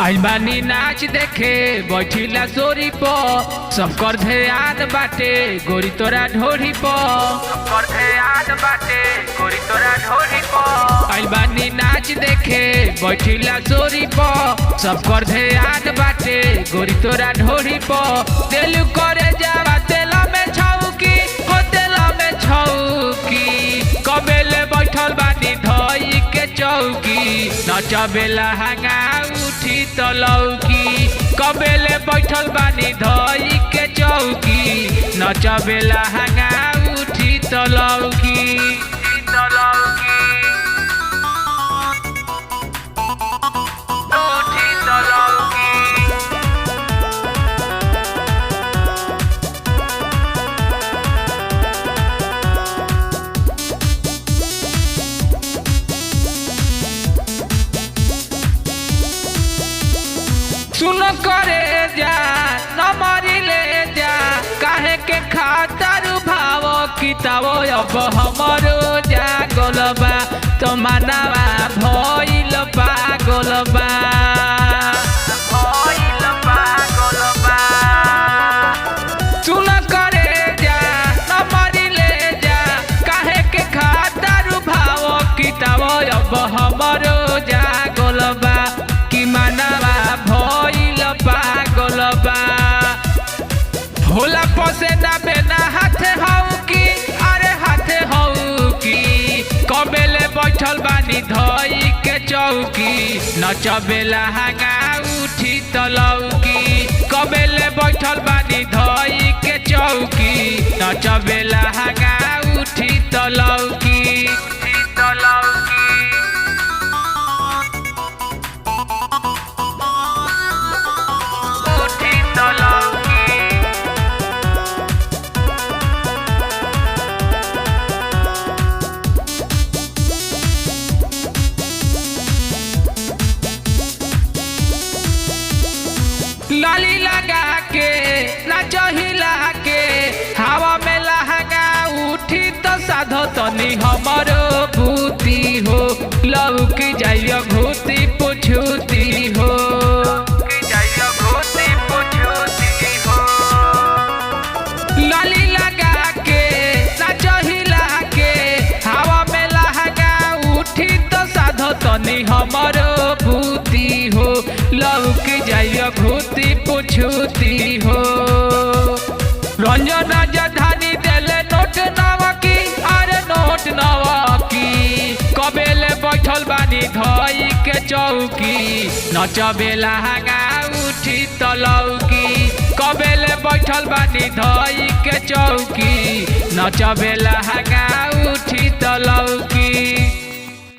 आइल बानी नाच देखे बैठिला सोरी प सबकर ध्यान बाटे गोरी तोरा ढोरी प सबकर ध्यान बाटे गोरी तोरा ढोरी प आइल बानी नाच देखे बैठिला सोरी प सबकर ध्यान बाटे गोरी तोरा ढोरी प दिल करे जावा तेला में छौकी हो तेला में छौकी कबेले बैठल बानी धई के चौकी नचबेला हंगा उठी तलौकी कबेले बैठल बानी धई के चौकी नचबेला हंगा उठी तलौकी सुन करे जा नमरी ले जा काहे के खातर भाव किताबो अब हमरो जागल बा तो मानवा भइल पागल बा सुन करे जा नमरी ले जा काहे के खातर भाव किताबो अब हमरो जागल बा कि मानवा भइल पागल बा होला पसे ना बेना हाथे हौ की अरे हाथे हौ की कबेले बैठल बानी धई के चौकी नचबेला हंगा उठी तलौकी कबेले बैठल बानी धई के चौकी नचबेला हंगा उठी तलौकी लाली लगा के नाच हिला के हवा में लहंगा उठी तो साधो तनी हमरो भूति हो लौक जाइयो घूती पुछूती हो लाली लगा के नाच हिला के हवा में लहंगा उठी तो साधो तनी हमरो भूति हो लौक जाइयो घूती पुछूती हो रंजन जधानी देले नोट नवकी अरे नोट नवकी कबेले बैठल बानी धई के चौकी नचबेला हंगा उठी तलौकी कबेले बैठल बानी धई के चौकी नचबेला हंगा उठी तलौकी।